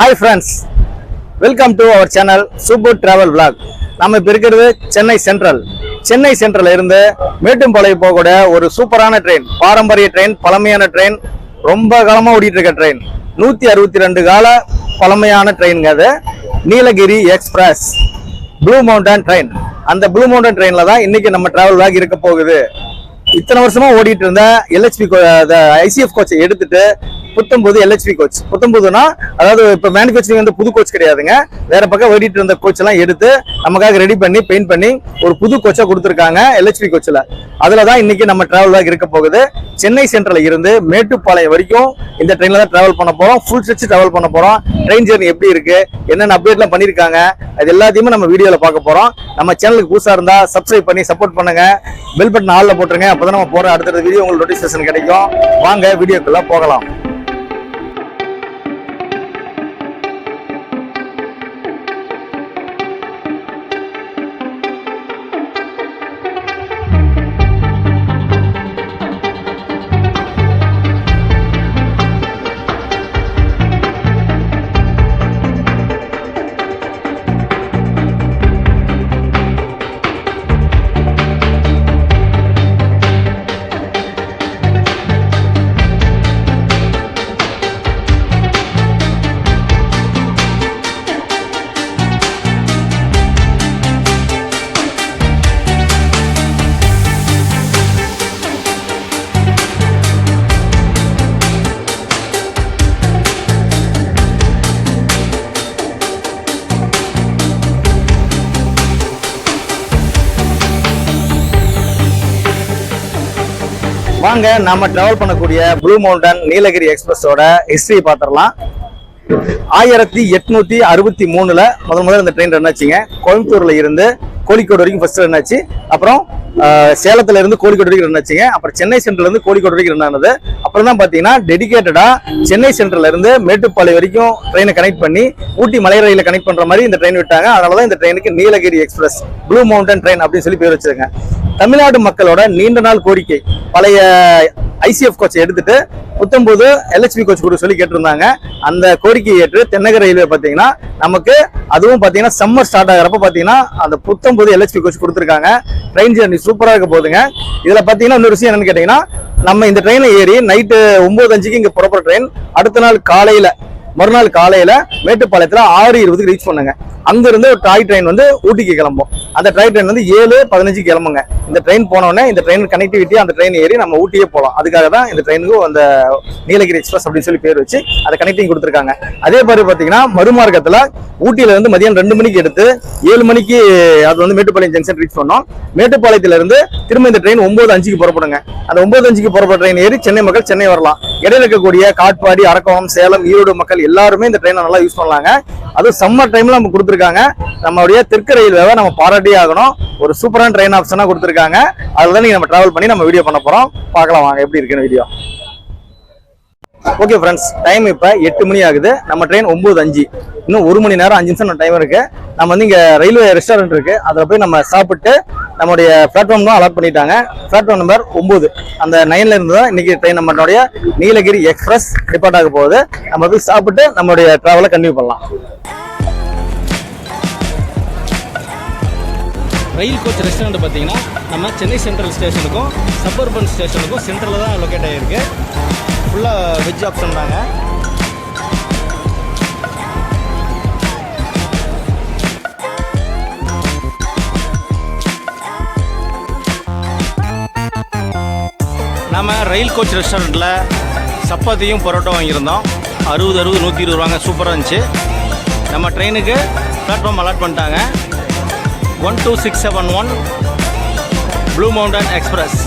Hi friends, welcome to our channel Super Travel Vlog. நம்ம இப்ப இருக்கிறது சென்னை சென்ட்ரல் இருந்து மேட்டுப்பாளையம் போகக்கூடிய ஒரு சூப்பரான ட்ரெயின், பாரம்பரிய ட்ரெயின், பழமையான ட்ரெயின், ரொம்ப காலமா ஓடிட்டு இருக்க ட்ரெயின், 162 கால பழமையான ட்ரெயின்ங்க. அது Nilgiri express blue mountain train. அந்த ப்ளூ மவுண்டன் ட்ரெயின்ல தான் இன்னைக்கு நம்ம டிராவல் vlog இருக்க போகுது. இத்தனை வருஷமா ஓடிட்டு இருந்த LHP ICF கோச்சை எடுத்துட்டு புத்தம்புது LHP கோச். புத்தம்புதுனா அதாவது இப்ப மேனுஃபேக்சரிங் வந்து புது கோச் கிடையாதுங்க, வேற பக்கம் ஓடிட்டு இருந்த கோச் எல்லாம் எடுத்து நமக்காக ரெடி பண்ணி பெயிண்ட் பண்ணி ஒரு புது கோச்சா கொடுத்துருக்காங்க LHP கோச்ல. அதுலதான் இன்னைக்கு நம்ம டிராவல் vlog இருக்க போகுது. சென்னை சென்ட்ரல் இருந்து மேட்டுப்பாளையம் வரைக்கும் இந்த ட்ரெயின்ல தான் டிராவல் பண்ண போறோம். ஃபுல் ஸ்ட்ரெச் டிராவல் பண்ண போறோம். ட்ரெயின் ஜர்னி எப்படி இருக்கு, என்னென்ன அப்டேட்லாம் பண்ணிருக்காங்க, அது எல்லாத்தையுமே நம்ம வீடியோல பார்க்க போறோம். நம்ம சேனலுக்கு புதுசா இருந்தா சப்ஸ்கிரைப் பண்ணி சப்போர்ட் பண்ணுங்க, பெல் பட்டன் ஆல்ல போட்டுருங்க. அப்பதான் நம்ம போற அடுத்த வீடியோ உங்களுக்கு நோட்டிபிகேஷன் கிடைக்கும். வாங்க வீடியோக்குள்ள போகலாம். வாங்க நாம டிராவல் பண்ணக்கூடிய ப்ளூ மவுண்டன் நீலகிரி எக்ஸ்பிரஸோட ஹிஸ்டரி பார்த்துடலாம். 1863 முதல்ல இந்த ட்ரெயின் ரன் ஆச்சுங்க. கோயம்புத்தூர்ல இருந்து கோழிக்கோடு வரைக்கும் ஃபர்ஸ்ட் ரன் ஆச்சு. அப்புறம் சேலத்துல இருந்து கோழிக்கோடு வரைக்கும் ரன் ஆச்சுங்க. அப்புறம் சென்னை சென்ட்ரல் இருந்து கோழிக்கோடு வரைக்கும் ரன் ஆனது. அப்புறம் தான் பாத்தீங்கன்னா டெடிகேட்டடா சென்னை சென்ட்ரல்ல இருந்து மேட்டுப்பாளையம் வரைக்கும் ட்ரெயினை கனெக்ட் பண்ணி ஊட்டி மலை ரயில கனெக்ட் பண்ற மாதிரி இந்த ட்ரெயின் விட்டாங்க. அதனாலதான் இந்த ட்ரெயினுக்கு Nilgiri express blue mountain train அப்படின்னு சொல்லி பேர் வச்சிருக்காங்க. தமிழ்நாடு மக்களோட நீண்ட நாள் கோரிக்கை, பழைய ICF கோச்சை எடுத்துட்டு புத்தம்போது LHP கோச் கூட சொல்லி கேட்டிருந்தாங்க. அந்த கோரிக்கையை ஏற்று தென்னக ரயில்வே பாத்தீங்கன்னா நமக்கு அதுவும் பாத்தீங்கன்னா சம்மர் ஸ்டார்ட் ஆகிறப்ப பாத்தீங்கன்னா அந்த புத்தம்போது LHP கோச் கொடுத்துருக்காங்க. ட்ரெயின் ஜர்னி சூப்பரா இருக்க போகுதுங்க. இதுல பாத்தீங்கன்னா இன்னொரு விஷயம் என்னன்னு கேட்டீங்கன்னா, நம்ம இந்த ட்ரெயினை ஏறி நைட்டு 9:05 இங்க புறப்படுற ட்ரெயின் அடுத்த நாள் காலையில மறுநாள் காலையில மேட்டுப்பாளையத்துல 6:20 ரீச் பண்ணுங்க. அங்க இருந்து ஒரு டாய் ட்ரெயின் வந்து ஊட்டிக்கு கிளம்பும். அந்த டாய் ட்ரெயின் வந்து 7:15 கிளம்புங்க. இந்த ட்ரெயின் போனோடனே இந்த ட்ரெயின் கனெக்டிவிட்டி அந்த ட்ரெயின் ஏறி நம்ம ஊட்டியே போகலாம். அதுக்காக தான் இந்த ட்ரெயினுக்கு அந்த நீலகிரி எக்ஸ்பிரஸ் அப்படின்னு சொல்லி பேர் வச்சு அதை கனெக்டிங் கொடுத்துருக்காங்க. அதே மாதிரி பாத்தீங்கன்னா மறுமார்க்கத்துல ஊட்டியில இருந்து மதியம் 2 மணிக்கு எடுத்து 7 மணிக்கு அது வந்து மேட்டுப்பாளையம் ஜங்ஷன் ரீச் பண்ணோம். மேட்டுப்பாளையத்துல இருந்து திரும்ப இந்த ட்ரெயின் 9:05 புறப்படுங்க. அந்த 9:05 புறப்படுற ட்ரெயின் ஏறி சென்னை மக்கள் சென்னை வரலாம். இடையில இருக்கக்கூடிய காட்பாடி, அரக்கோணம், சேலம், ஈரோடு மக்கள் எல்லாருமே இந்த ட்ரெயினை நல்லா யூஸ் பண்ணலாங்க. அது சம்மர் டைம்ல நம்ம கொடுத்துருக்காங்க. நம்மளுடைய தெற்கு ரயில்வேவை நம்ம பாராட்டி ஆகணும். ஒரு சூப்பரான ட்ரெயின் ஆப்ஷனா கொடுத்துருக்காங்க. அதுதான் நீங்க நம்ம டிராவல் பண்ணி நம்ம வீடியோ பண்ண போறோம். பார்க்கலாம் வாங்க எப்படி இருக்குன்னு வீடியோ. ஓகே ஃப்ரெண்ட்ஸ், டைம் இப்போ 8 மணி ஆகுது. நம்ம ட்ரெயின் 9:05, இன்னும் 1 மணி நேரம் 5 நிமிஷம் டைம் இருக்கு. நம்ம வந்து இங்க ரயில்வே ரெஸ்டாரண்ட் இருக்கு, அதில் போய் நம்ம சாப்பிட்டு நம்மளுடைய பிளாட்ஃபார்ம் தான் அலாட் பண்ணிட்டாங்க. பிளாட்ஃபார்ம் நம்பர் 9 அந்த 9ல இருந்து தான் இன்னைக்கு ட்ரெயின் நம்மளுடைய நீலகிரி எக்ஸ்பிரஸ் டிபார்ட் ஆக போகுது. நம்ம போய் சாப்பிட்டு நம்மளுடைய டிராவலை கண்டினியூ பண்ணலாம். ரயில் கோச் ரெஸ்டாரண்ட் பார்த்தீங்கன்னா நம்ம சென்னை சென்ட்ரல் ஸ்டேஷனுக்கும் சப்பர்பன் ஸ்டேஷனுக்கும் சென்ட்ரலில் தான் லொக்கேட் ஆகிருக்கு. ஃபுல்லாக வெஜ் ஆப்ஷன் தாங்க. நம்ம ரயில் கோச் ரெஸ்டாரண்ட்டில் சப்பாத்தியும் பரோட்டா வாங்கியிருந்தோம். 60 120 ரூபாங்க. சூப்பராக இருந்துச்சு. நம்ம ட்ரெயினுக்கு பிளாட்ஃபார்ம் அலாட் பண்ணிட்டாங்க. 12671 blue mountain express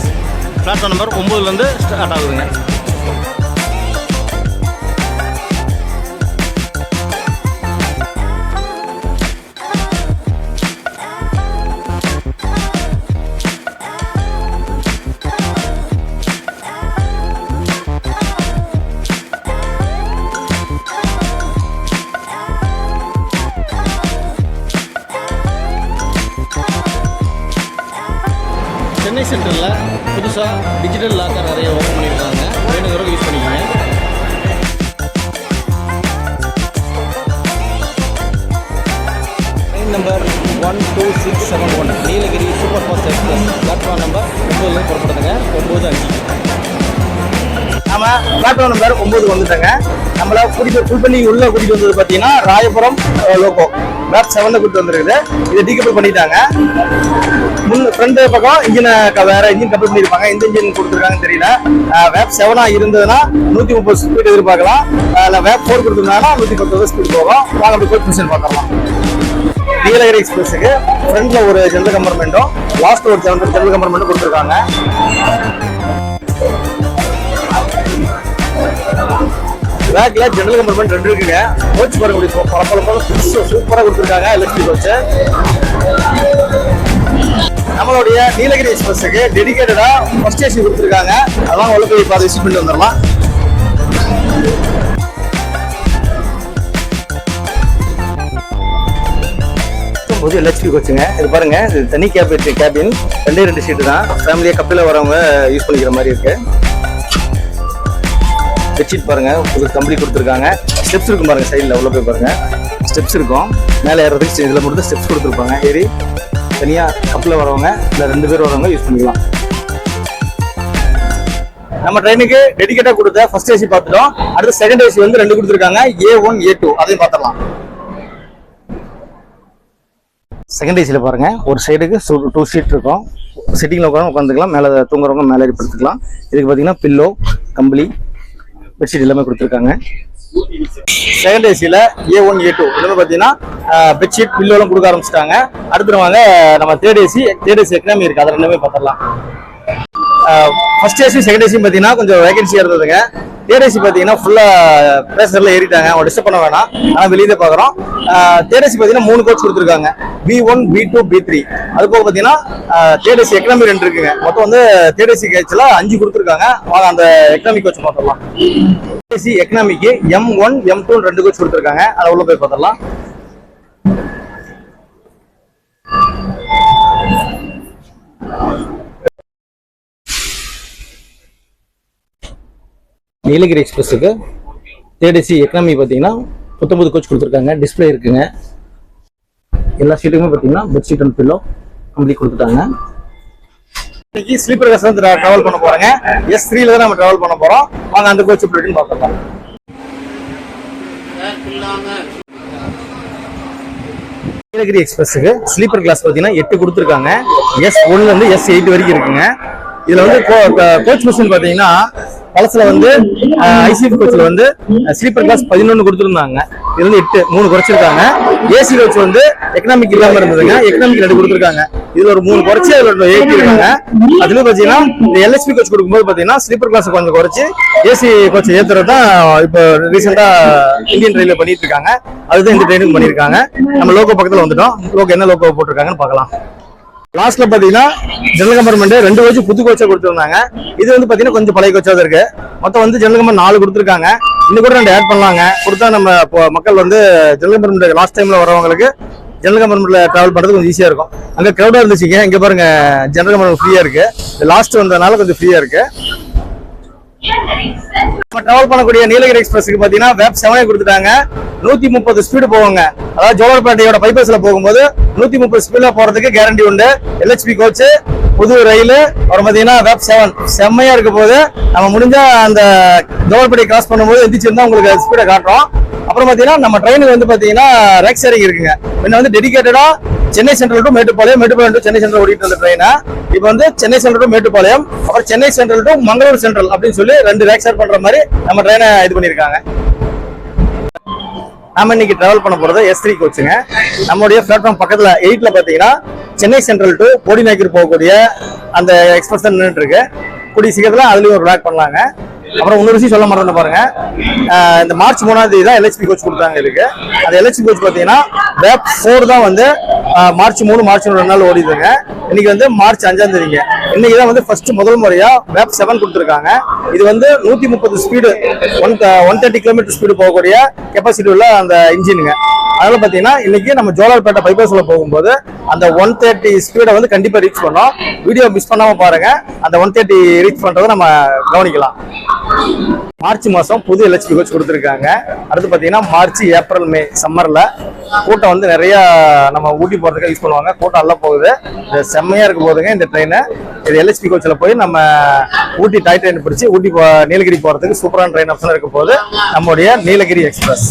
platform number 9லேருந்து ஸ்டார்ட் ஆகுதுங்க. சென்னை சென்ட்ரலில் புதுசாக டிஜிட்டல் லாக்கர் நிறைய ஓப்பன் பண்ணியிருக்காங்க. வேணுங்கிறவங்க யூஸ் பண்ணிக்கோங்க. 12671 Nilgiri super fast express platform number 9 புறப்படுதுங்க 95. நம்ம பிளாட்ஃபார்ம் நம்பர் 9 வந்துட்டாங்க. நம்மள ஃபுல் பண்ணி உள்ள கூட்டிட்டு வந்தது பார்த்தீங்கன்னா ராயபுரம் லோகோ மேப் 7 கூட்டிட்டு வந்துருக்குது. இதை டீகப்பிள் பண்ணிட்டாங்க. ஃப்ரண்ட் பக்கம் இன்ஜினை வேற இன்ஜின் கப்பல் பண்ணியிருப்பாங்க. எந்த இன்ஜின் கொடுத்துருக்காங்கன்னு தெரியல. வேப் 7 இருந்ததுன்னா 130 ஸ்பீட் எதிர்பார்க்கலாம். வேப் 4 கொடுத்துருந்தாங்கன்னா 110 ஸ்பீட் போகும். வாங்க அப்படி கோச் மிஷன் பார்க்கலாம். நீலகிரி எக்ஸ்பிரஸுக்கு ஃப்ரண்ட்ல ஒரு ஜெனரல் கம்பார்ட்மெண்ட்டும் லாஸ்ட் ஒரு ஜெனரல் கம்பார்ட்மெண்ட்டும் கொடுத்துருக்காங்க. பேக்ல ஜெனரல் கம்பார்ட்மெண்ட் 2 இருக்குங்க. கோச் பாருங்க பல சூப்பரா கொடுத்துருக்காங்க. Electric coach. நம்மளுடைய நீலகிரி எக்ஸ்பிரஸுக்கு டெடிகேட்டடா ஃபர்ஸ்ட் ஏசி கொடுத்துருக்காங்க. அதெல்லாம் உள்ள போய் பார்த்து விசிட் பண்ணிட்டு வந்துடலாம். போது எலக்ட்ரிக் கோச்சுங்க. இது பாருங்க, இது தனி கேபின் 2 சீட்டு தான். ஃபேமிலியா கப்பலில் வரவங்க யூஸ் பண்ணிக்கிற மாதிரி இருக்கு. பெட்ஷீட் பாருங்க, ஒரு கம்பளி கொடுத்துருக்காங்க. ஸ்டெப்ஸ் இருக்கும் பாருங்க, சைடில் உள்ள போய் பாருங்க ஸ்டெப்ஸ் இருக்கும். மேலே ஏறதுக்கு இதில் மட்டும் ஸ்டெப்ஸ் கொடுத்துருப்பாங்க. ஏறி தனியாக கப்பலில் வரவங்க இல்லை 2 பேர் வரவங்க யூஸ் பண்ணிக்கலாம். நம்ம ட்ரெயினுக்கு டெடிகேட்டாக கொடுத்த ஃபர்ஸ்ட் ஏசி பார்த்துட்டோம். அடுத்து செகண்ட் ஏசி வந்து 2 கொடுத்துருக்காங்க, A1 A2. அதையும் பார்த்துடலாம். செகண்ட் ஏசியில் பாருங்க, ஒரு சைடுக்கு 2 சீட் இருக்கும். சிட்டிங்கில் உட்காந்துக்கலாம். மேலே தூங்குறவங்க மேலே ஏறி படுத்துக்கலாம். இதுக்கு பார்த்தீங்கன்னா பில்லோ, கம்பளி, பெட்ஷீட் எல்லாமே கொடுத்துருக்காங்க. செகண்ட் ஏசியில் A1 A2 எல்லாமே பார்த்தீங்கன்னா பெட்ஷீட் பில்லோலாம் கொடுக்க ஆரம்பிச்சிட்டாங்க. அடுத்து வாங்க நம்ம தேர்ட் ஏசி எக்கனாமி இருக்குது. அதை 2மே பார்த்துடலாம். ஃபர்ஸ்ட் ஏசி செகண்ட் ஏசி பார்த்தீங்கன்னா கொஞ்சம் வேகன்சியாக இருந்ததுங்க. தேர்ட் ஏசி பார்த்தீங்கன்னா ஃபுல்லாக பேசஞ்சர்ல ஏறிட்டாங்க. அவங்க டிஸ்டர்ப் பண்ண வேணாம், ஆனால் வெளியே பார்க்குறோம். தேர்ட் ஏசி பார்த்தீங்கன்னா 3 கோச் கொடுத்துருக்காங்க, B1 B2 B3. அது போக பார்த்தீங்கன்னா தேர்ட் ஏசி எக்கனாமி 2 இருக்குங்க. மொத்தம் வந்து தேர்ட் ஏசி கோச்சில் 5 கொடுத்துருக்காங்க. வாங்க அந்த எக்கனாமி கோச் பார்த்துடலாம். AC economic M1 M2 2 coach கொடுத்துருக்காங்க. அதை உள்ள போய் பார்த்துடலாம். நீலகிரி எக்ஸ்பிரஸுக்கு தேர்ட் ஏசி எக்கனாமி பார்த்தீங்கன்னா 19 கோச் கொடுத்துருக்காங்க. டிஸ்பிளே இருக்குங்க. எல்லா சீட்டுக்குமே பார்த்தீங்கன்னா பெட்ஷீட் அண்ட் பில்லோ கம்ப்ளீட் கொடுத்துட்டாங்க. இன்னைக்கு ஸ்லீப்பர் கிளாஸ் தான் ட்ராவல் பண்ண போறாங்க. S3ல தான் நம்ம ட்ராவல் பண்ண போறோம். வாங்க அந்த கோச் எப்படி இருக்குன்னு பார்க்கலாம். நீலகிரி எக்ஸ்பிரஸுக்கு ஸ்லீப்பர் கிளாஸ் பார்த்தீங்கன்னா 8 கொடுத்துருக்காங்க. S1 இருந்து S8 வரைக்கும் இருக்குங்க. இதுல வந்து கோச் மிஷின் பாத்தீங்கன்னா பழசுல வந்து ஐசிஎஃப் கோச்ல வந்து ஸ்லீப்பர் கிளாஸ் 11 கொடுத்துருந்தாங்க. இதுல வந்து 8 3 குறைச்சிருக்காங்க. ஏசி கோச் வந்து எக்கனாமிக் இல்லாம இருந்ததுங்க. எக்கனாமிக் 2 கொடுத்துருக்காங்க. இதுல ஒரு 3 குறைச்சி அதுல ஏற்றிருக்காங்க. அதுல பாத்தீங்கன்னா இந்த எல்எஸ்பி கோச் கொடுக்கும்போது பாத்தீங்கன்னா ஸ்லீப்பர் கிளாஸ் கொஞ்சம் குறைச்சி ஏசி கோச் ஏத்துறதுதான் இப்போ ரீசெண்டா இந்தியன் ரயில்வே பண்ணிட்டு இருக்காங்க. அதுதான் இந்த ட்ரெயினுக்கு பண்ணிருக்காங்க. நம்ம லோகோ பக்கத்துல வந்துட்டோம். லோகோ என்ன லோகோ போட்டிருக்காங்கன்னு பார்க்கலாம். லாஸ்ட்ல பாத்தீங்கன்னா ஜெனரல் கம்பார்ட்மெண்ட் 2 கோச் புது கோச்சா கொடுத்துருந்தாங்க. இது வந்து பாத்தீங்கன்னா கொஞ்சம் பழைய கோச்சா தான் இருக்கு. மொத்தம் வந்து ஜெனரல் கம்பார்ட்மெண்ட் 4 கொடுத்துருக்காங்க. இன்னும் கூட 2 ஆட் பண்ணலாங்க. கொடுத்தா நம்ம மக்கள் வந்து ஜெனரல் கம்பார்ட்மெண்ட் லாஸ்ட் டைம்ல வரவங்களுக்கு ஜெனரல் கம்பார்ட்மெண்ட்ல டிராவல் பண்றது கொஞ்சம் ஈஸியா இருக்கும். அங்க கிரௌடா இருந்துச்சுங்க. இங்க பாருங்க ஜெனரல் கம்பார்ட்மெண்ட் ஃப்ரீயா இருக்கு. லாஸ்ட் வந்ததுனால கொஞ்சம் ஃப்ரீயா இருக்கு. நம்ம டிராவல் பண்ணக்கூடிய நீலகிரி எக்ஸ்பிரஸ்க்கு பாத்தீங்கன்னா வேப் 7 கொடுத்துட்டாங்க. 130 ஸ்பீடு போவாங்க. அதாவது ஜோலார்பேட்டையோட பைபாஸ்ல போகும்போது 130 ஸ்பீட்ல போறதுக்கு கேரண்டி உண்டு. LHP கோச், புது ரயில், அப்புறம் பாத்தீங்கன்னா வேப் 7 செம்மையா இருக்க போது நம்ம முடிஞ்சா அந்த ஜோலார்பேட்டை கிராஸ் பண்ணும்போது எந்திரிச்சிருந்தா உங்களுக்கு ஸ்பீடை காட்டுறோம். அப்புறம் பாத்தீங்கன்னா நம்ம ட்ரெயினுக்கு வந்து பாத்தீங்கன்னா ரேக் ஷேரிங் இருக்குங்க. முன்ன வந்து டெடிகேட்டடா Chennai central to Mettupalayam, Mettupalayam to Chennai central ஓடிட்டு இருந்த ட்ரெயினை இப்போ வந்து சென்னை சென்ட்ரல் டு மேட்டுப்பாளையம், அப்புறம் Chennai central to Mangalore central அப்படின்னு சொல்லி 2 ரேக் ஷேர் பண்ற மாதிரி நம்ம ட்ரெயினை இது பண்ணிருக்காங்க. நாம இன்னைக்கு டிராவல் பண்ண போறது S3 கோச்சுங்க. நம்மளுடைய பிளாட்ஃபார்ம் பக்கத்துல 8ல பாத்தீங்கன்னா சென்னை சென்ட்ரல் டு போடிநாயக்கர் போகக்கூடிய அந்த எக்ஸ்பிரஸ் தான் நின்றுட்டு இருக்கு. கூடிய சீக்கிரத்துல அதுலயும் ஒரு பிளாக் பண்ணலாங்க. அப்புறம் இன்னொரு விஷயம் சொல்ல மாட்டேன் பாருங்க, இந்த மார்ச் 3ஆம் தேதி தான் LHP கோச் கொடுத்தாங்க. இதுக்கு அந்த LHP கோச் பாத்தீங்கன்னா வேப் 4 தான் வந்து மார்ச் 3 மார்ச் 2 நாள் ஓடிதுங்க. இன்னைக்கு வந்து மார்ச் 5ஆம் தேதிங்க. இன்னைக்கு தான் வந்து ஃபர்ஸ்ட் முதல் முறையா வேப் 7 கொடுத்துருக்காங்க. இது வந்து 130 ஸ்பீடு 130 கிலோமீட்டர் ஸ்பீடு போகக்கூடிய கெப்பாசிட்டி உள்ள அந்த இன்ஜினுங்க. அதனால பாத்தீங்கன்னா இன்னைக்கு நம்ம ஜோலார்பேட்டை பைபாஸ்ல போகும்போது அந்த 130 ஸ்பீடை வந்து கண்டிப்பா ரீச் பண்ணோம். வீடியோ மிஸ் பண்ணாம பாருங்க. அந்த 130 ரீச் பண்றதை நம்ம கவனிக்கலாம். மார்ச் மாசம் புது எல்ஹெச்பி கோச் கொடுத்துருக்காங்க. அடுத்து பாத்தீங்கன்னா மார்ச், ஏப்ரல், மே சம்மர்ல கூட்டம் வந்து நிறைய நம்ம ஊட்டி போறதுக்கு யூஸ் பண்ணுவாங்க. கூட்டம் எல்லாம் போகுது. இது செம்மையா இருக்க போகுதுங்க இந்த ட்ரெயின். இது எல்ஹெச்பி கோச்சில் போய் நம்ம ஊட்டி டாய் ட்ரெயின் பிடிச்சி ஊட்டி நீலகிரி போறதுக்கு சூப்பரான ட்ரெயின் ஆப்ஷன் இருக்க போகுது நம்முடைய நீலகிரி எக்ஸ்பிரஸ்.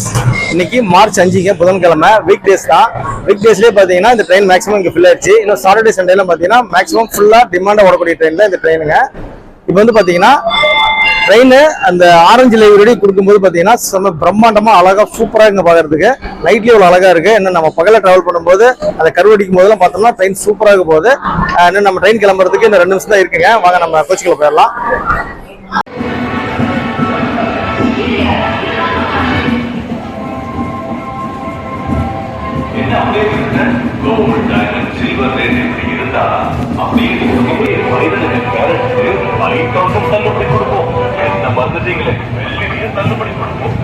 இன்னைக்கு மார்ச் 5 புதன்கிழமை, வீக் டேஸ் தான். வீக் டேஸ்லேயே பார்த்தீங்கன்னா இந்த ட்ரெயின் மேக்ஸிமம் இங்கே ஃபில் ஆயிடுச்சு. இன்னும் சாட்டர்டே சண்டேல பார்த்தீங்கன்னா மேக்ஸிமம் ஃபுல்லாக டிமாண்டாக ஓடக்கூடிய ட்ரெயின் தான் இந்த ட்ரெயினுங்க. இப்போ வந்து பார்த்தீங்கன்னா ட்ரெயின் அந்த ஆரஞ்சு லைவ் கொடுக்கும்போது பார்த்தீங்கன்னா செம்ம பிரம்மாண்டமாக அழகாக சூப்பராக இங்கே பார்க்கறதுக்கு. நைட்லேயே இவ்வளோ அழகாக இருக்குது. இன்னும் நம்ம பகலில் ட்ராவல் பண்ணும்போது அந்த கருவடிக்கும் போதெல்லாம் பார்த்தோம்னா ட்ரெயின் சூப்பராக போகுது. இன்னும் நம்ம ட்ரெயின் கிளம்புறதுக்கு இந்த 2 நிமிஷம் தான் இருக்குங்க. வாங்க நம்ம கோச்சுக்குள்ள போயிடலாம். தள்ளுபடி கொடுப்போம். என்ன மறந்துட்டீங்களே, தள்ளுபடி கொடுப்போம்.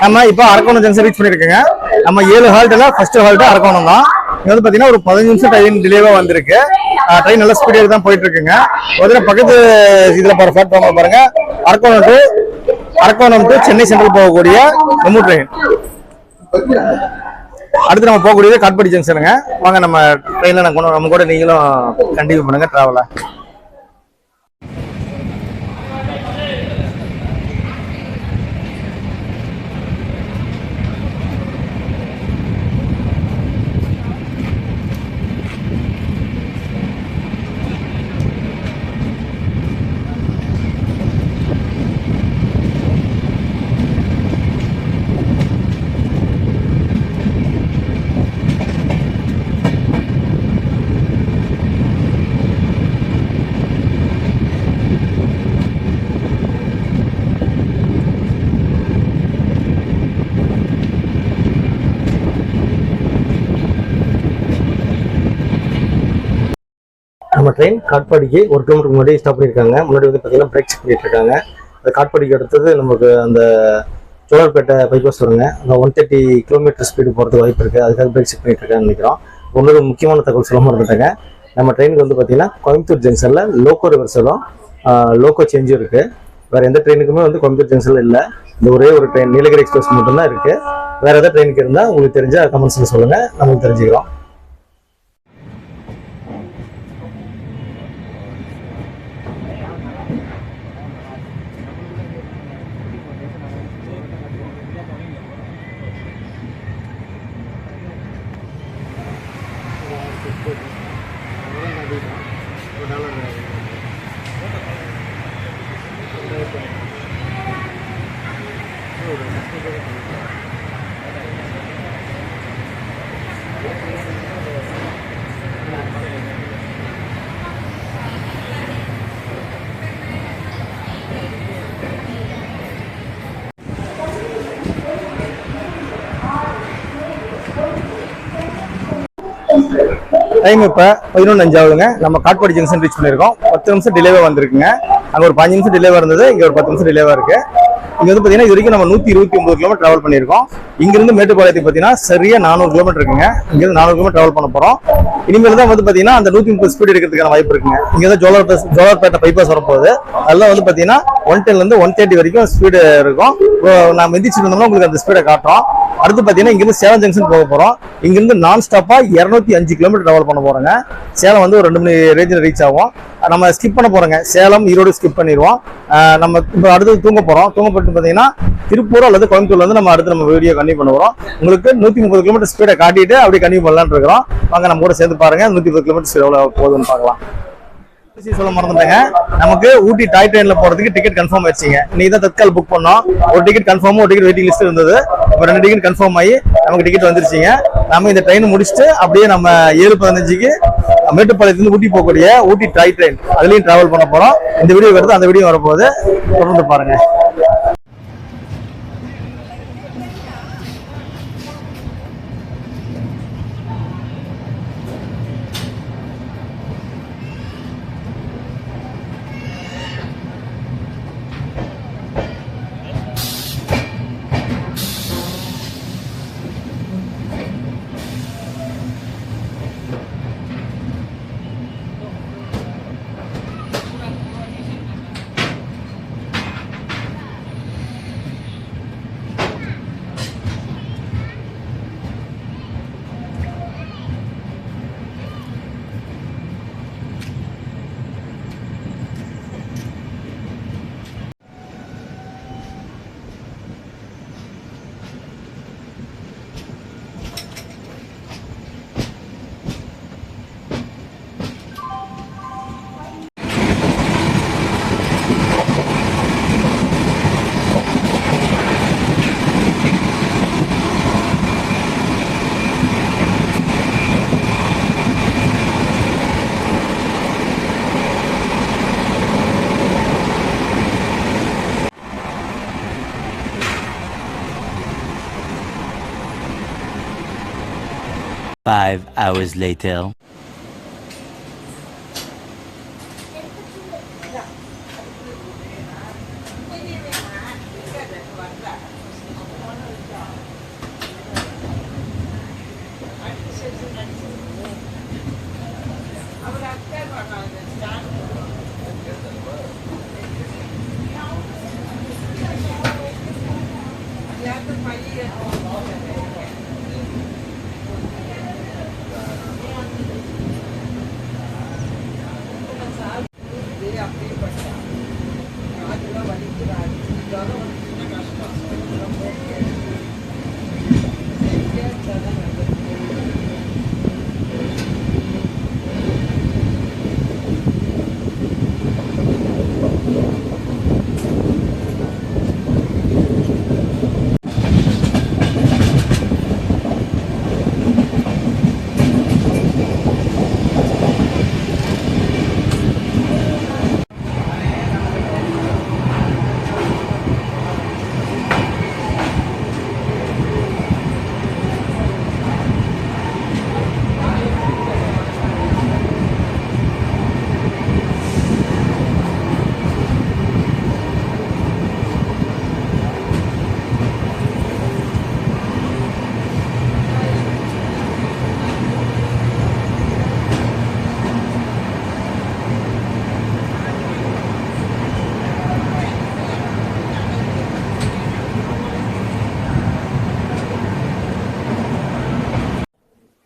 நம்ம இப்போ அரக்கோணம் ஜங்ஷன் ரீச் பண்ணிருக்கோங்க. நம்ம 7 ஹால்ட்ல ஃபர்ஸ்ட் ஹால்ட் அரக்கோணம் தான். இங்க வந்து பாத்தீங்கன்னா ஒரு 15 நிமிஷம் ட்ரெயின் டிலேவா வந்திருக்கு. ட்ரெயின் நல்ல ஸ்பீடா தான் போயிட்டு இருக்குங்க. முதல்ல பக்கத்து இதுல பாரு பிளாட்ஃபார்ம்ல பாருங்க, அரக்கோணம் டு சென்னை சென்ட்ரல் போகக்கூடிய மெமு ட்ரெயின். அடுத்து நம்ம போகக்கூடியது காட்பாடி ஜங்ஷனுங்க. வாங்க நம்ம ட்ரெயின்ல நம்ம கூட நீங்களும் கண்டினியூ பண்ணுங்க டிராவலை. நம்ம ட்ரெயின் காட்பாடிக்கு 1 கிலோமீட்டர் முன்னாடி ஸ்டாப் பண்ணியிருக்காங்க. முன்னாடி வந்து பார்த்தீங்கன்னா பிரேக் செக் பண்ணிட்டு இருக்காங்க. அது காட்பாடிக்கு அடுத்தது நமக்கு அந்த சோழர்பேட்டை பைபாஸ் வருங்க. அந்த 130 கிலோமீட்டர் ஸ்பீடு போகிறதுக்கு வாய்ப்பு இருக்குது. அதுக்காக பிரேக் செக் பண்ணிட்டு இருக்காங்கன்னு நினைக்கிறோம். இன்னொரு முக்கியமான தகவல் சொல்லாமல் இருந்துட்டாங்க. நம்ம ட்ரெயினுக்கு வந்து பார்த்தீங்கன்னா கோயம்புத்தூர் ஜங்ஷனில் லோக்கோ ரிவர்சலும் லோக்கோ சேஞ்சும் இருக்குது. வேறு எந்த ட்ரெயினுக்குமே வந்து கோயம்புத்தூர் ஜங்ஷனில் இல்லை. இந்த ஒரே ஒரு ட்ரெயின் நீலகிரி எக்ஸ்பிரஸ் மட்டும்தான் இருக்குது. வேறு எதாவது ட்ரெயினுக்கு இருந்தால் உங்களுக்கு தெரிஞ்ச கமெண்ட்ஸில் சொல்லுங்கள், நமக்கு தெரிஞ்சுக்கிறோம். டைம் இப்போ 11:05 ஆகுதுங்க. நம்ம காட்பாடி ஜங்ஷன் ரீச் பண்ணியிருக்கோம். 10 நிமிஷம் டிலேவாக வந்திருக்குங்க. அங்கே ஒரு 5 நிமிஷம் டிலேவாக இருந்தது, இங்கே ஒரு 10 நிமிஷம் டிலேவாக இருக்கு. இங்கே வந்து பார்த்தீங்கன்னா இது வரைக்கும் நம்ம 129 கிலோமீட்டர் ட்ராவல் பண்ணியிருக்கோம். இங்கிருந்து மேட்டுப்பாளையத்துக்கு பார்த்தீங்கன்னா சரியா 400 கிலோமீட்டர் இருக்குங்க. இங்கிருந்து 400 கிலோமீட்டர் ட்ராவல் பண்ண போகிறோம். இனிமேல் தான் வந்து பார்த்தீங்கன்னா அந்த 130 ஸ்பீடு இருக்கிறதுக்கான வாய்ப்பு இருக்குங்க. இங்கே தான் ஜோலார்பேட்டை பைபாஸ் வரப்போகுது. அதெல்லாம் வந்து பார்த்தீங்கன்னா 110லேருந்து 130 வரைக்கும் ஸ்பீடு இருக்கும். நான் மிதிச்சுட்டு இருந்தோம்னா உங்களுக்கு அந்த ஸ்பீடை காட்டுறோம். அடுத்து பார்த்தீங்கன்னா இங்கிருந்து சேலம் ஜங்ஷன் போக போகிறோம். இங்கிருந்து நான் ஸ்டாப்பாக 205 கிலோமீட்டர் ட்ராவல் பண்ண போகிறோங்க. சேலம் வந்து ஒரு 2 மணி ரேஞ்சில் ரீச் ஆகும். நம்ம ஸ்கிப் பண்ண போகிறோங்க. சேலம் ஈரோடு ஸ்கிப் பண்ணிடுவோம். நம்ம இப்போ அடுத்தது தூங்க போகிறோம். தூங்கப்பட்டு பார்த்தீங்கன்னா திருப்பூர் அல்லது கோயம்புத்தூர்ல வந்து நம்ம அடுத்து நம்ம வீடியோ கண்டினியூ பண்ண போகிறோம். உங்களுக்கு 130 கிலோமீட்டர் ஸ்பீடை காட்டிட்டு அப்படியே கண்டினியூ பண்ணலான்னு இருக்கிறோம். வாங்க நம்ம கூட சேர்ந்து பாருங்க 130 கிலோமீட்டர் ஸ்பீட் எவ்வளோ போகுதுன்னு பார்க்கலாம். சொல்ல மறந்துட்டேங்க, நமக்கு ஊட்டி டாய் ட்ரெயின்ல போறதுக்கு டிக்கெட் கன்ஃபார்ம் ஆயிடுச்சுங்க. இன்னைக்கு தான் தற்கால் புக் பண்ணோம். ஒரு டிக்கெட் கன்ஃபார்ம், ஒரு டிக்கெட் வெயிட்டிங் லிஸ்ட் இருந்தது. இப்போ 2 டிக்கெட் கன்ஃபார்ம் ஆகி நமக்கு டிக்கெட் வந்துருச்சுங்க. நம்ம இந்த ட்ரெயின் முடிச்சுட்டு அப்படியே நம்ம 7:15க்கு மேட்டுப்பாளையத்துலேருந்து ஊட்டி போகக்கூடிய ஊட்டி டாய் ட்ரெயின் அதுலயும் டிராவல் பண்ண போறோம். இந்த வீடியோ வருது, அந்த வீடியோ வரப்போகுது, தொடர்ந்து பாருங்க. Five hours later.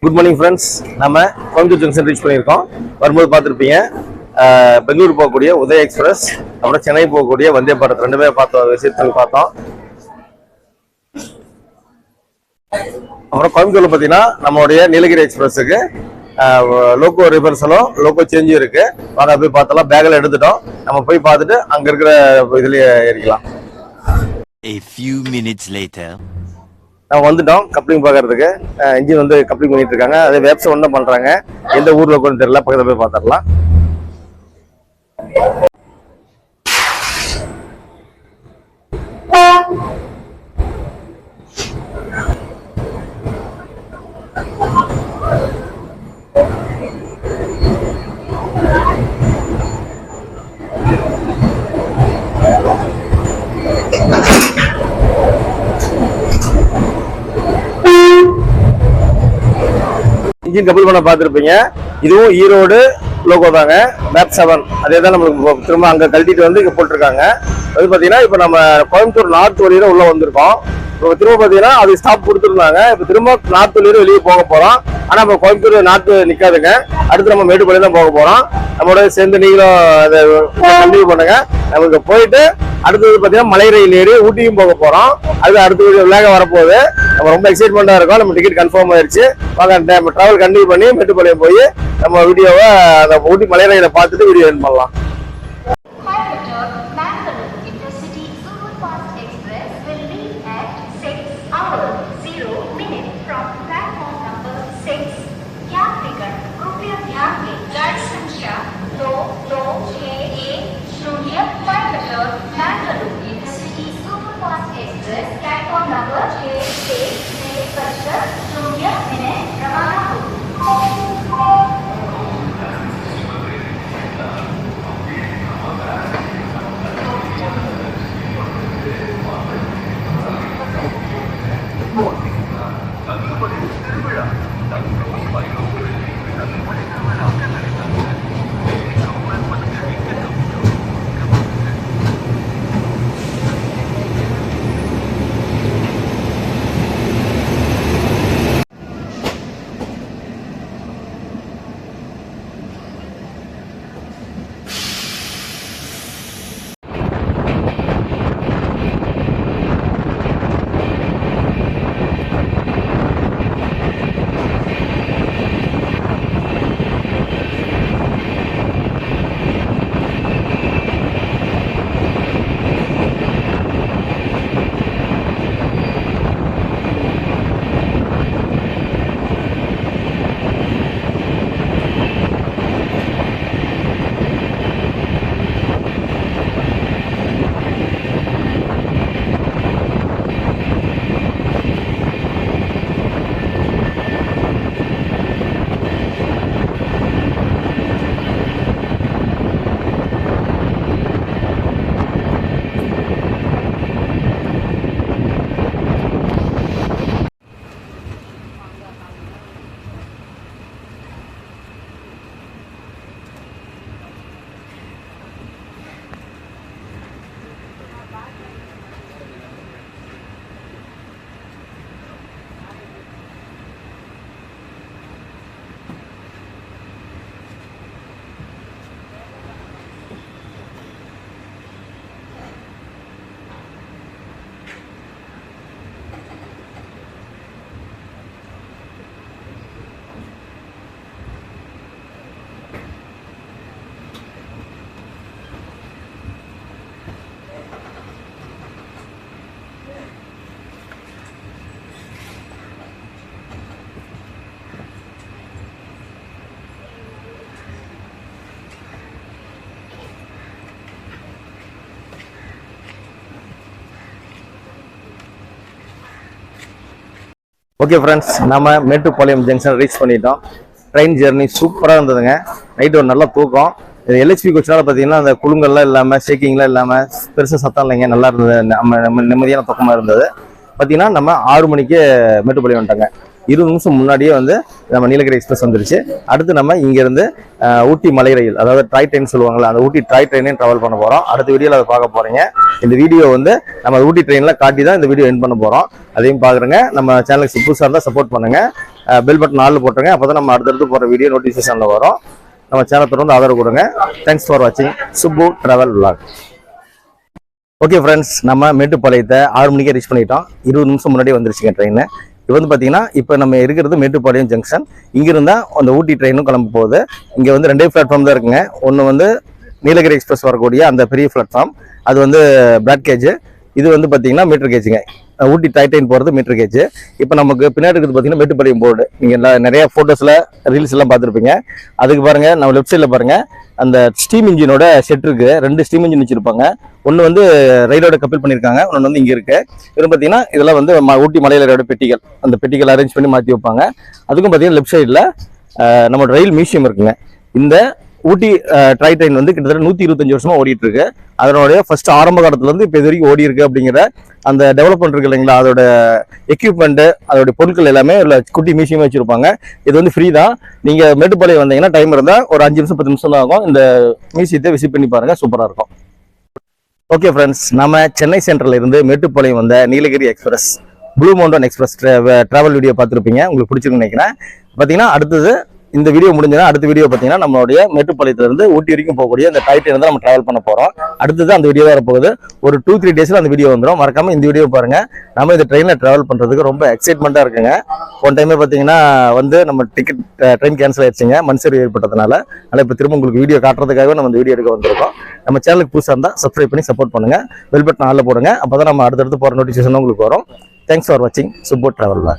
Good morning friends. நம்ம கோயம்புத்தூர் ஜங்ஷன் ரீச் பண்ணியிருக்கோம். வரும்போது பார்த்துருப்பீங்க பெங்களூர் போகக்கூடிய உதய எக்ஸ்பிரஸ், அப்புறம் சென்னை போகக்கூடிய வந்தே பாரத் ரெண்டுமே பார்த்தோம், விஷயத்தில் பார்த்தோம். அப்புறம் கோயம்புத்தூர்ல பார்த்தீங்கன்னா நம்மளுடைய நீலகிரி எக்ஸ்பிரஸுக்கு லோக்கோ ரிவர்சலும் லோக்கோ சேஞ்சும் இருக்கு. வாங்க போய் பார்த்தலாம். பேக்கில் எடுத்துட்டோம். நம்ம போய் பார்த்துட்டு அங்கே இருக்கிற இதுலேயே ஏறிக்கலாம். A few minutes later. நம்ம வந்துட்டோம் கப்ளிங் பார்க்கறதுக்கு. இன்ஜின் வந்து கப்ளிங் பண்ணிட்டு இருக்காங்க. அதே வேப்ஸ் ஒன்றும் பண்றாங்க. எந்த ஊர்ல கூட தெரியல. பக்கத்துல போய் பார்த்துடலாம். இன்ஜின் கபிள் பண்ண பார்த்துருப்பீங்க. இதுவும் ஈரோடு லோகோ தாங்க, மேப் 7. அதே தான் நம்மளுக்கு திரும்ப அங்கே கழட்டிட்டு வந்து இங்கே போட்டிருக்காங்க. அது பார்த்தீங்கன்னா இப்போ நம்ம கோயம்புத்தூர் நார்த் வழியில உள்ள வந்திருக்கோம். இப்போ திரும்ப பார்த்தீங்கன்னா அது ஸ்டாப் கொடுத்துருந்தாங்க. இப்போ திரும்ப நார்த் வழியில வெளியே போக போகிறோம். ஆனால் இப்போ கோயம்புத்தூர் நார்த்து நிற்காதுங்க. அடுத்து நம்ம மேட்டுப்பாளையம் தான் போக போகிறோம். நம்மளோட சேர்ந்து நீங்களும் அதை கண்டினியூ பண்ணுங்க. நமக்கு போயிட்டு அடுத்தது பார்த்தீங்கன்னா மலை ரயில் ஏறி ஊட்டியும் போக போகிறோம். அது அடுத்த விழாக வரப்போகுது. நம்ம ரொம்ப எக்ஸைட்மெண்ட்டாக இருக்கோம். நம்ம டிக்கெட் கன்ஃபார்ம் ஆயிடுச்சு. வாங்க நம்ம ட்ராவல் கண்டினியூ பண்ணி மேட்டுப்பாளையம் போய் நம்ம வீடியோவை அந்த ஊட்டி மலை ரயிலை பார்த்துட்டு வீடியோ என் பண்ணலாம். ஓகே ஃப்ரெண்ட்ஸ், நம்ம மேட்டுப்பாளையம் ஜங்ஷன் ரீச் பண்ணிட்டோம். ட்ரெயின் ஜெர்னி சூப்பராக இருந்ததுங்க. நைட்டு ஒரு நல்ல தூக்கம். இது எல்ஹெச்பி கோச்னால பார்த்தீங்கன்னா அந்த குலுங்கல்லாம் இல்லாமல் ஷேக்கிங்லாம் இல்லாமல் பெருசாக சத்தம் இல்லைங்க, நல்லா இருந்தது. நம்ம நிம்மதியான தூக்கமாக இருந்தது. பார்த்தீங்கன்னா நம்ம 6 மணிக்கு மேட்டுப்பாளையம் வந்துட்டாங்க. 20 நிமிஷம் முன்னாடியே வந்து நம்ம நீலகிரி எக்ஸ்பிரஸ் வந்துருச்சு. அடுத்து நம்ம இங்கேருந்து ஊட்டி மலை ரயில், அதாவது ட்ராய் ட்ரெயின் சொல்லுவாங்கள்ல, அந்த ஊட்டி ட்ராய் ட்ரெயினையும் ட்ராவல் பண்ண போகிறோம். அடுத்த வீடியோவில் அதை பார்க்க போகிறீங்க. இந்த வீடியோ வந்து நம்ம ஊட்டி ட்ரெயினில் காட்டி தான் இந்த வீடியோ எண்ட் பண்ண போகிறோம். அதையும் பார்க்குறேங்க. நம்ம சேனலுக்கு புதுசாக இருந்தால் சப்போர்ட் பண்ணுங்கள். பெல் பட்டன் ஆல் போட்டுருங்க. அப்போ தான் நம்ம அடுத்தடுத்து போகிற வீடியோ நோட்டிஃபிகேஷனில் வரும். நம்ம சேனல் தொடர்ந்து ஆதரவு கொடுங்க. தேங்க்ஸ் ஃபார் வாட்சிங் Subbu travel vlog. Okay friends, நம்ம மேட்டுப்பாளையத்தை 6 மணிக்கே ரீச் பண்ணிட்டோம். 20 நிமிஷம் முன்னாடியே வந்துருச்சுங்க ட்ரெயின். இப்போ வந்து பார்த்தீங்கன்னா இப்போ நம்ம இருக்கிறது மேட்டுப்பாளையம் ஜங்ஷன். இங்கிருந்தா அந்த ஊட்டி ட்ரெயினும் கிளம்ப போகுது. இங்கே வந்து 2 பிளாட்ஃபார்ம் தான் இருக்குங்க. ஒன்று வந்து நீலகிரி எக்ஸ்பிரஸ் வரக்கூடிய அந்த பெரிய பிளாட்ஃபார்ம், அது வந்து பிராட் கேஜ். இது வந்து பார்த்தீங்கன்னா மீட்டர் கேஜுங்க. ஊட்டி டாய் ட்ரெயின் போகிறது மீட்டர் கேஜ். இப்போ நமக்கு பின்னாடி இருக்குது பார்த்தீங்கன்னா மேட்டுப்பாளையம் போர்டு. நீங்கள் நிறைய ஃபோட்டோஸில் ரீல்ஸ் எல்லாம் பார்த்துருப்பீங்க. அதுக்கு பாருங்கள், நம்ம லெஃப்ட் சைடில் பாருங்கள், அந்த ஸ்டீம் இன்ஜினோட செட் இருக்கு. 2 ஸ்டீம் இன்ஜின் வச்சிருப்பாங்க. ஒன்று வந்து ரயிலோட கப்பல் பண்ணியிருக்காங்க, ஒன்று வந்து இங்கே இருக்கு. இது பார்த்தீங்கன்னா இதெல்லாம் வந்து ஊட்டி மலையிலோட பெட்டிகள். அந்த பெட்டிகள் அரேஞ்ச் பண்ணி மாற்றி வைப்பாங்க. அதுக்கும் பார்த்தீங்கன்னா லெஃப்ட் சைடில் நம்ம ரயில் மியூசியம் இருக்குங்க. இந்த ஊட்டி ட்ராய் ட்ரெயின் வந்து கிட்டத்தட்ட 125 வருஷமா ஓடிட்டு இருக்கு. அதனுடைய ஃபர்ஸ்ட் ஆரம்ப காலத்துல இருந்து இப்போ இது வரைக்கும் ஓடி இருக்கு அப்படிங்கிற அந்த டெவலப்மெண்ட் இருக்கு இல்லைங்களா, அதோட எக்யூப்மெண்ட், அதோட பொருட்கள் எல்லாமே குட்டி மியூசியம் வச்சிருப்பாங்க. இது வந்து ஃப்ரீ தான். நீங்க மேட்டுப்பாளையம் வந்தீங்கன்னா டைம் இருந்தா ஒரு 5 நிமிஷம் 10 நிமிஷம் தான் ஆகும். இந்த மியூசியத்தை விசிட் பண்ணி பாருங்க, சூப்பரா இருக்கும். ஓகே ஃப்ரெண்ட்ஸ், நம்ம சென்னை சென்ட்ரல்ல இருந்து மேட்டுப்பாளையம் வந்த Nilgiri express, blue mountain express travel video பார்த்துருப்பீங்க. உங்களுக்கு பிடிச்சிருக்குன்னு நினைக்கிறேன். பார்த்தீங்கன்னா அடுத்தது இந்த வீடியோ முடிஞ்சதுன்னா அடுத்த வீடியோ பார்த்தீங்கன்னா நம்மளுடைய மேட்டுப்பாளையத்துல இருந்து ஊட்டி வரைக்கும் போகக்கூடிய அந்த டாய் ட்ரெயின் தான் நம்ம டிராவல் பண்ண போறோம். அடுத்தது அந்த வீடியோ வர போகுது. ஒரு 2-3 டேஸ்ல அந்த வீடியோ வந்துடும். மறக்காம இந்த வீடியோ பாருங்க. நம்ம இந்த ட்ரெயினில் டிராவல் பண்றதுக்கு ரொம்ப எக்ஸைட்மெண்ட்டாக இருக்குங்க. ஒன் டைமே பார்த்தீங்கன்னா வந்து நம்ம ட்ரெயின் கேன்சல் ஆயிடுச்சுங்க, மண்சரி ஏற்பட்டதுனால. அதனால் இப்போ திரும்ப உங்களுக்கு வீடியோ காட்டுறதுக்காகவே நம்ம இந்த வீடியோ எடுக்க வந்திருக்கோம். நம்ம சேனலுக்கு புதுசாக இருந்தால் சப்ஸ்கிரைப் பண்ணி சப்போர்ட் பண்ணுங்க. பெல் பட்டன் ஆல்ல போடுங்க. அப்போ தான் நம்ம அடுத்தடுத்து போகிற நோட்டிஃபிகேஷன் உங்களுக்கு வரும். தேங்க்ஸ் ஃபார் வாட்சிங் சுப்பு ட்ராவல்.